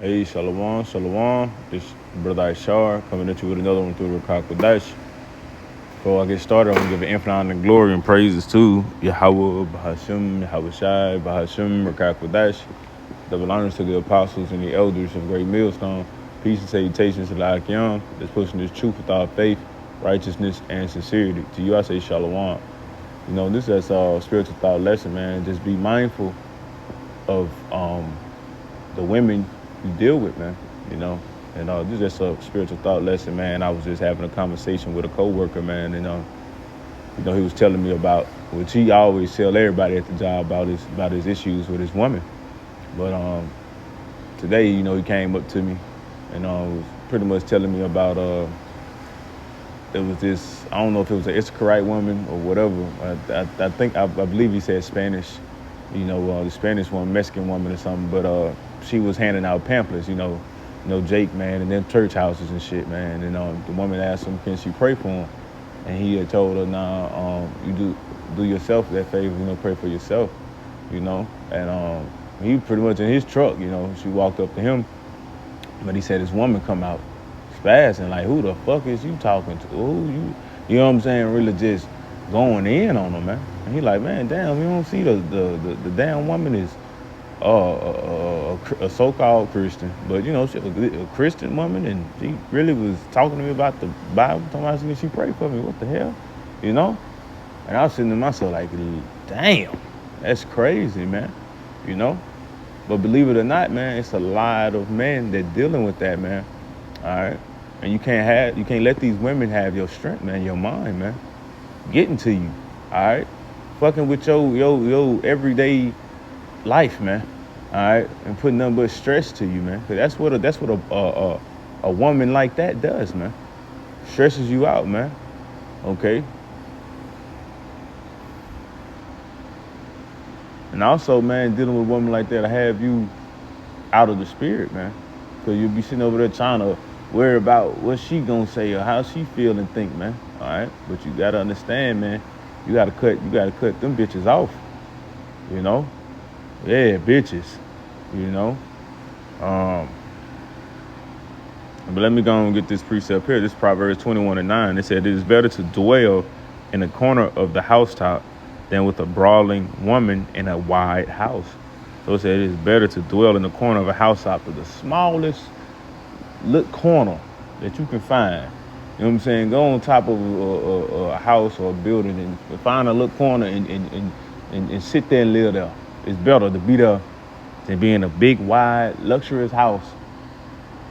Hey, Shalom, Shalom. This brother Ishar coming at you with another one through the Kodash. Before I get started, I'm going to give an infinite honor and glory and praises to Yahweh, Bahashim, Yahweh Shai, Bahashim, Kodash. Double honors to the apostles and the elders of Great Millstone. Peace and salutations to the Akim that's pushing this truth with our faith, righteousness, and sincerity. To you, I say Shalom. This is a spiritual thought lesson, man. Just be mindful of the women you deal with, man, and this is just a spiritual thought lesson, man. I was just having a conversation with a coworker, man, and he was telling me about, which he always tell everybody at the job about his issues with his woman. But today, he came up to me and was pretty much telling me about it was this, I don't know if it was an Issacharite woman or whatever. I believe he said Spanish, the Spanish woman, Mexican woman or something, but she was handing out pamphlets, Jake, man, and then church houses and shit, man. And the woman asked him, can she pray for him? And he had told her, nah, you do yourself that favor, pray for yourself, And he pretty much in his truck, she walked up to him, but he said his woman come out spazzing, like, who the fuck is you talking to? You know what I'm saying? Really just going in on him, man. And he like, man, damn, you don't see the damn woman is a so-called Christian, but she a Christian woman, and she really was talking to me about the Bible, talking about she prayed for me. What the hell, And I was sitting to myself like, damn, that's crazy, man, But believe it or not, man, it's a lot of men that dealing with that, man. All right, and you can't let these women have your strength, man, your mind, man, getting to you. All right, fucking with your everyday life, man. All right, and putting nothing but stress to you, man. Cause that's what a woman like that does, man. Stresses you out, man. Okay. And also, man, dealing with a woman like that, I have you out of the spirit, man. Cause you'll be sitting over there trying to worry about what she gonna say or how she feel and think, man. All right, but you gotta understand, man. You gotta cut them bitches off, Yeah, bitches, But let me go and get this precept here. This Proverbs 21:9. It said, it is better to dwell in the corner of the housetop than with a brawling woman in a wide house. So it said it is better to dwell in the corner of a housetop, the smallest little corner that you can find. You know what I'm saying? Go on top of a house or a building and find a little corner and sit there and live there. It's better to be there than be in a big, wide, luxurious house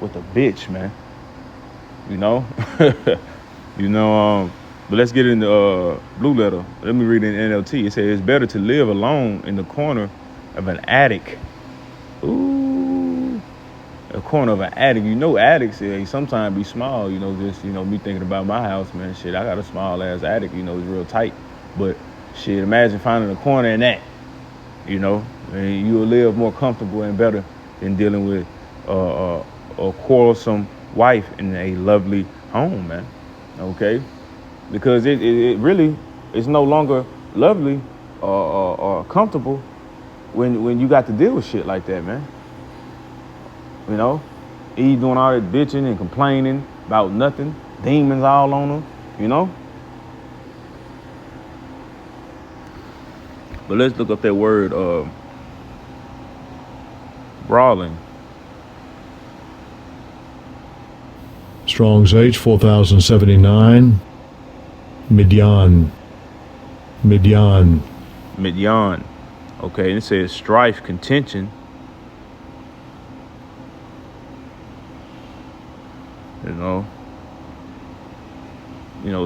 with a bitch, man. But let's get into Blue Letter. Let me read it in NLT. It says it's better to live alone in the corner of an attic. Ooh, a corner of an attic. Attics, they sometimes be small. Just me thinking about my house, man. Shit, I got a small ass attic. It's real tight. But shit, imagine finding a corner in that. And you'll live more comfortable and better than dealing with a quarrelsome wife in a lovely home, man. Okay, because it really is no longer lovely or comfortable when you got to deal with shit like that, man. Eve doing all that bitching and complaining about nothing, demons all on her, But let's look up that word, brawling. Strong's H 4079. Midyan. Okay, and it says strife, contention.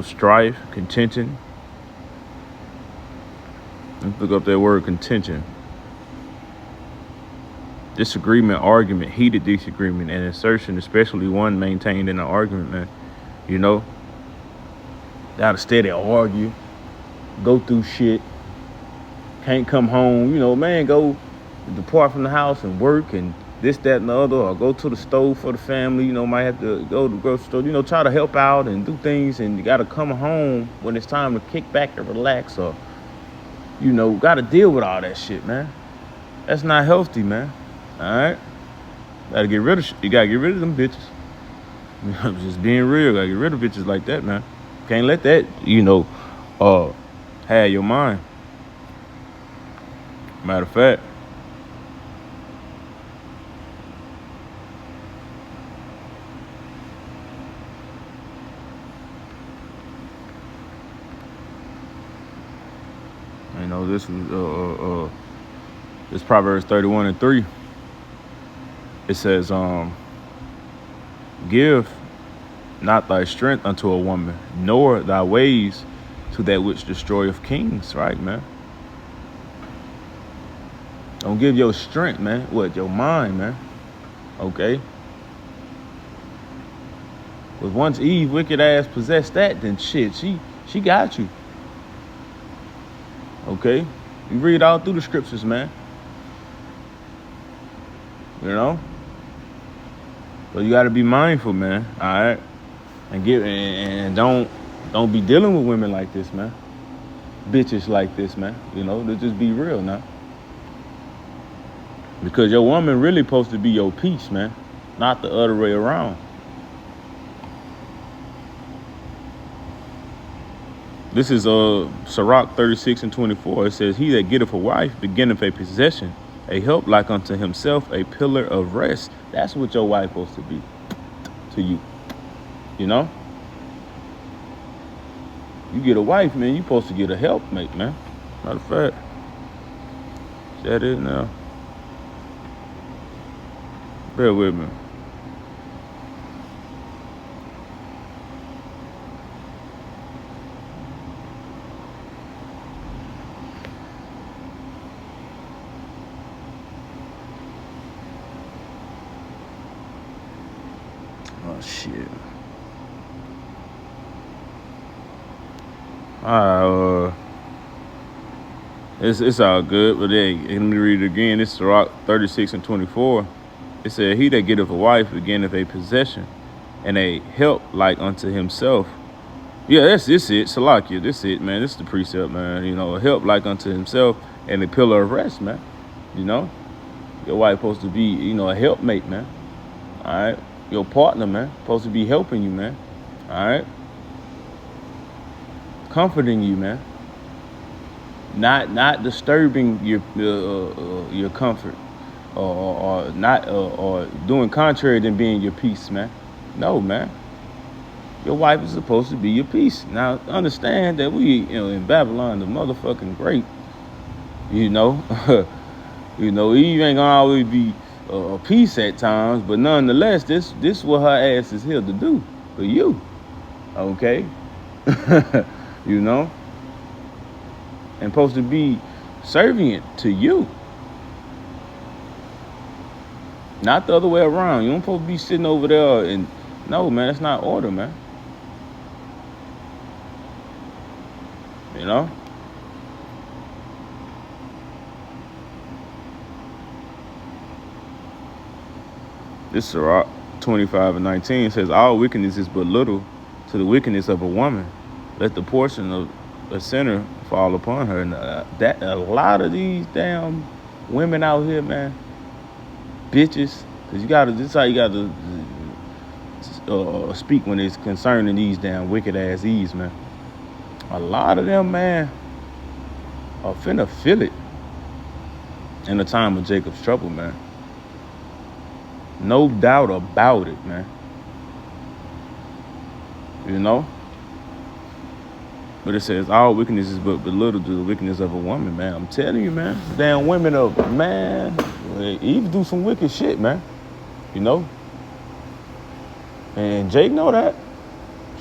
Strife, contention. Let's look up that word, contention. Disagreement, argument, heated disagreement, and assertion, especially one maintained in an argument, man. Gotta steady argue, go through shit, can't come home, man, go depart from the house and work and this, that, and the other, or go to the store for the family, might have to go to the grocery store, try to help out and do things, and you gotta come home when it's time to kick back and relax, or gotta deal with all that shit, man. That's not healthy, man. All right. You gotta get rid of them bitches. I'm just being real. Gotta get rid of bitches like that, man. Can't let that, have your mind. Matter of fact. This was this Proverbs 31:3. It says, give not thy strength unto a woman, nor thy ways to that which destroyeth kings. Right, man? Don't give your strength, man. What? Your mind, man. Okay? But once Eve wicked ass possessed that, then shit, she got you. Okay? You read all through the scriptures, man. So you gotta be mindful, man. Alright? And don't be dealing with women like this, man. Bitches like this, man. Let's just be real now. Because your woman really supposed to be your peace, man. Not the other way around. This is Sirach 36:24. It says, he that getteth a wife beginneth a possession, a help like unto himself, a pillar of rest. That's what your wife supposed to be to you. You get a wife, man, you supposed to get a helpmate, man. Matter of fact. That is now. Bear with me. Oh shit. It's all good, but hey, let me read it again. It's Sirach 36:24. It said, he that getteth a wife beginneth a possession, and a help like unto himself. Yeah, this it. Salakia, this it, man. This is the precept, man. A help like unto himself, and a pillar of rest, man. Your wife supposed to be, a helpmate, man. All right, your partner, man, supposed to be helping you, man. All right, comforting you, man. Not disturbing your comfort, or not or doing contrary than being your peace, man. No, man. Your wife is supposed to be your peace. Now understand that we, in Babylon, the motherfucking great. Eve ain't gonna always be a peace at times, but nonetheless, this what her ass is here to do for you. Okay, and supposed to be servient to you, not the other way around. You don't supposed to be sitting over there and no, man, that's not order, man. This Sirach 25:19 says, all wickedness is but little to the wickedness of a woman. Let the portion of a sinner fall upon her. And that a lot of these damn women out here, man, bitches, because this is how you gotta speak when it's concerning these damn wicked ass Eves, man. A lot of them, man, are finna feel it in the time of Jacob's trouble, man. No doubt about it, man. But it says all wickedness is but little to the wickedness of a woman, man. I'm telling you, man. Damn women man. Eve do some wicked shit, man. And Jake know that.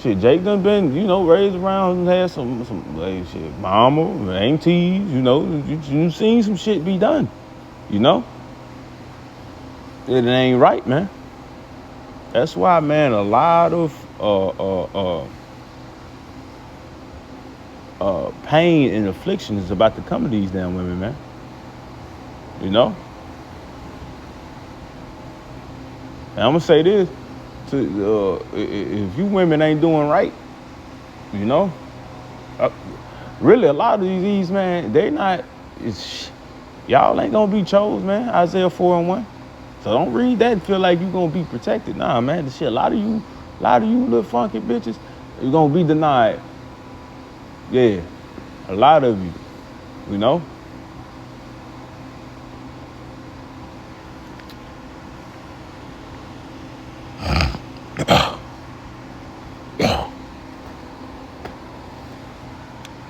Shit, Jake done been, raised around and had some shit, mama, aunties, you seen some shit be done, It ain't right, man. That's why, man, a lot of pain and affliction is about to come to these damn women, man. And I'm gonna say this: if you women ain't doing right, really a lot of these man, they not. Y'all ain't gonna be chose, man. Isaiah 4:1. So don't read that and feel like you're gonna be protected. Nah, man, the shit. A lot of you little funky bitches, you're gonna be denied. Yeah, a lot of you, you know.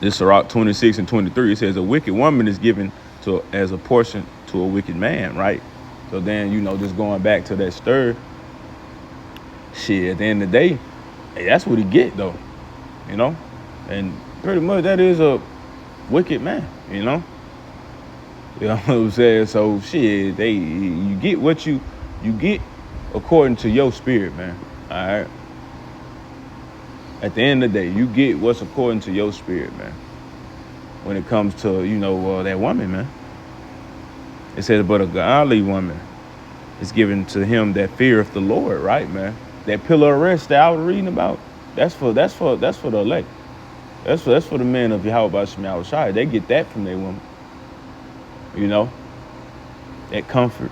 This Sirach 26 and 23, it says a wicked woman is given to as a portion to a wicked man, right? So then, just going back to that stir, shit, at the end of the day, hey, that's what he get though, you know? And pretty much that is a wicked man, you know? You know what I'm saying? So shit, you get what you get according to your spirit, man. All right. At the end of the day, you get what's according to your spirit, man. When it comes to, that woman, man. It says, but a godly woman is given to him that feareth the Lord, right, man? That pillar of rest that I was reading about, that's for the elect. That's for the men of Yahweh Shema Shai. They get that from their woman. You know? That comfort.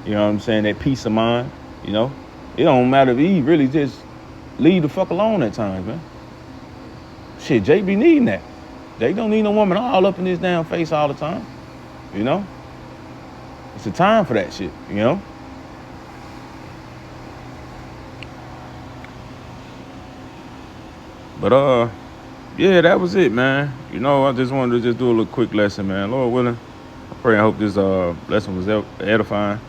You know what I'm saying? That peace of mind. You know? It don't matter if he really just leave the fuck alone at times, man. Shit, Jay be needing that. Jay don't need no woman all up in his damn face all the time. You know? It's a time for that shit, you know? But yeah, that was it, man. I just wanted to just do a little quick lesson, man. Lord willing, I pray and hope this lesson was edifying.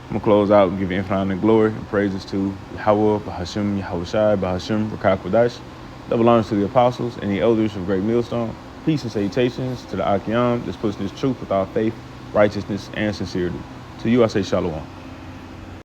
I'm gonna close out and give you infinite honor and glory and praises to Yahweh, Bahashim, Yahweh Shai, Bahashim, Rakak Kodash. Double honors to the apostles and the elders of Great Millstone. Peace and salutations to the Akim that's pushing this truth with our faith, righteousness, and sincerity. To you I say shalom.